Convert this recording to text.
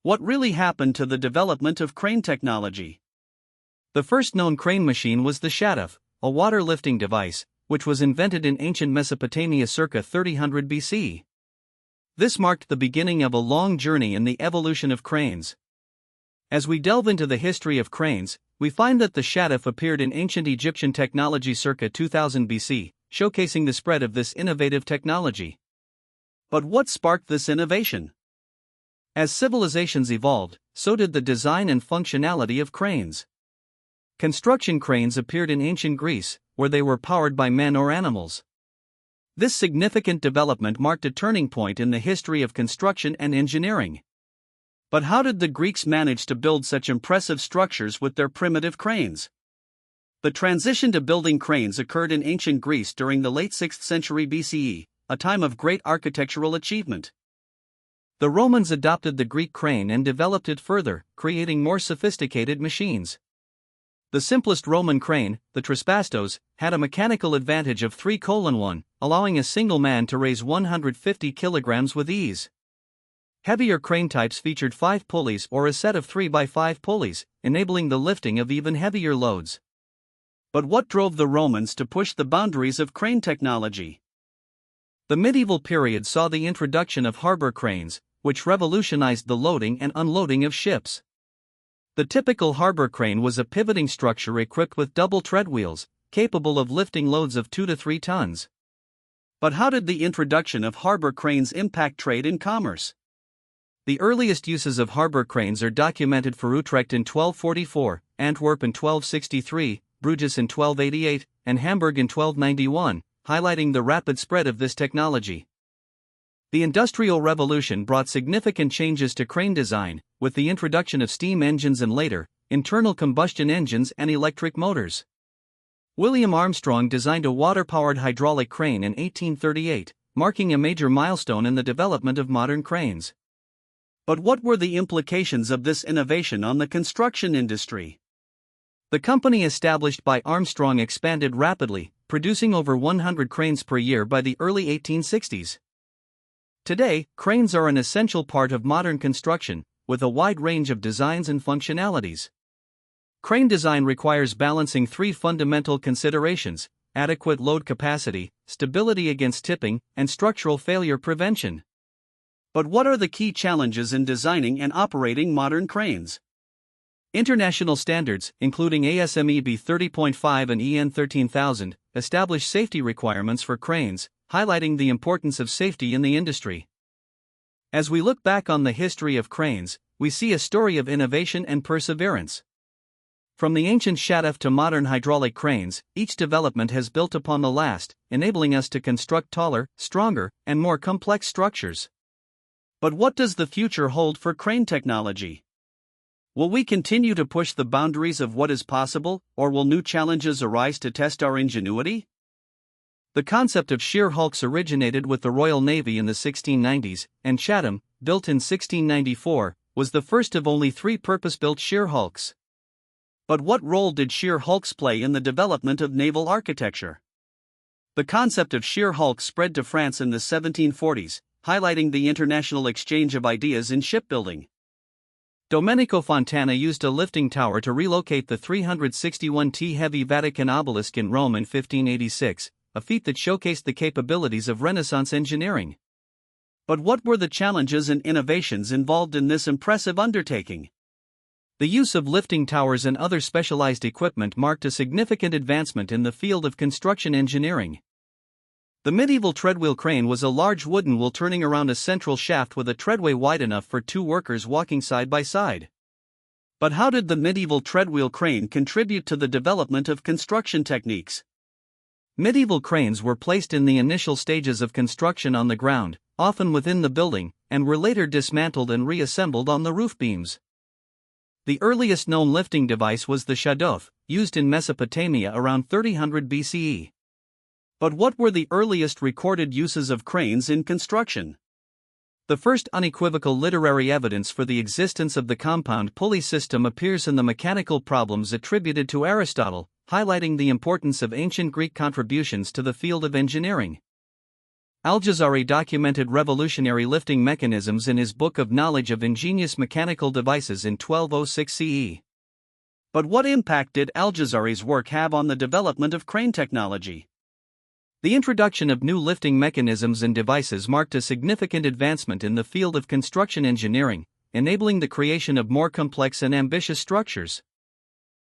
What really happened to the development of crane technology? The first known crane machine was the shaduf, a water lifting device, which was invented in ancient Mesopotamia circa 3000 BC. This marked the beginning of a long journey in the evolution of cranes. As we delve into the history of cranes, we find that the shaduf appeared in ancient Egyptian technology circa 2000 BC, showcasing the spread of this innovative technology. But what sparked this innovation? As civilizations evolved, so did the design and functionality of cranes. Construction cranes appeared in ancient Greece, where they were powered by men or animals. This significant development marked a turning point in the history of construction and engineering. But how did the Greeks manage to build such impressive structures with their primitive cranes? The transition to building cranes occurred in ancient Greece during the late 6th century BCE, a time of great architectural achievement. The Romans adopted the Greek crane and developed it further, creating more sophisticated machines. The simplest Roman crane, the trispastos, had a mechanical advantage of 3:1, allowing a single man to raise 150 kilograms with ease. Heavier crane types featured 5 pulleys or a set of 3x5 pulleys, enabling the lifting of even heavier loads. But what drove the Romans to push the boundaries of crane technology? The medieval period saw the introduction of harbor cranes, which revolutionized the loading and unloading of ships. The typical harbor crane was a pivoting structure equipped with double tread wheels, capable of lifting loads of 2 to 3 tons. But how did the introduction of harbor cranes impact trade and commerce? The earliest uses of harbor cranes are documented for Utrecht in 1244, Antwerp in 1263, Bruges in 1288, and Hamburg in 1291, highlighting the rapid spread of this technology. The Industrial Revolution brought significant changes to crane design, with the introduction of steam engines and later, internal combustion engines and electric motors. William Armstrong designed a water-powered hydraulic crane in 1838, marking a major milestone in the development of modern cranes. But what were the implications of this innovation on the construction industry? The company established by Armstrong expanded rapidly, producing over 100 cranes per year by the early 1860s. Today, cranes are an essential part of modern construction, with a wide range of designs and functionalities. Crane design requires balancing 3 fundamental considerations: adequate load capacity, stability against tipping, and structural failure prevention. But what are the key challenges in designing and operating modern cranes? International standards, including ASME B30.5 and EN 13000, establish safety requirements for cranes, highlighting the importance of safety in the industry. As we look back on the history of cranes, we see a story of innovation and perseverance. From the ancient shaduf to modern hydraulic cranes, each development has built upon the last, enabling us to construct taller, stronger, and more complex structures. But what does the future hold for crane technology? Will we continue to push the boundaries of what is possible, or will new challenges arise to test our ingenuity? The concept of sheer hulks originated with the Royal Navy in the 1690s, and Chatham, built in 1694, was the first of only 3 purpose-built sheer hulks. But what role did sheer hulks play in the development of naval architecture? The concept of sheer hulks spread to France in the 1740s, highlighting the international exchange of ideas in shipbuilding. Domenico Fontana used a lifting tower to relocate the 361-t heavy Vatican obelisk in Rome in 1586, a feat that showcased the capabilities of Renaissance engineering. But what were the challenges and innovations involved in this impressive undertaking? The use of lifting towers and other specialized equipment marked a significant advancement in the field of construction engineering. The medieval treadwheel crane was a large wooden wheel turning around a central shaft with a treadway wide enough for 2 workers walking side by side. But how did the medieval treadwheel crane contribute to the development of construction techniques? Medieval cranes were placed in the initial stages of construction on the ground, often within the building, and were later dismantled and reassembled on the roof beams. The earliest known lifting device was the shaduf, used in Mesopotamia around 3000 BCE. But what were the earliest recorded uses of cranes in construction? The first unequivocal literary evidence for the existence of the compound pulley system appears in the mechanical problems attributed to Aristotle, highlighting the importance of ancient Greek contributions to the field of engineering. Al-Jazari documented revolutionary lifting mechanisms in his Book of Knowledge of Ingenious Mechanical Devices in 1206 CE. But what impact did Al-Jazari's work have on the development of crane technology? The introduction of new lifting mechanisms and devices marked a significant advancement in the field of construction engineering, enabling the creation of more complex and ambitious structures.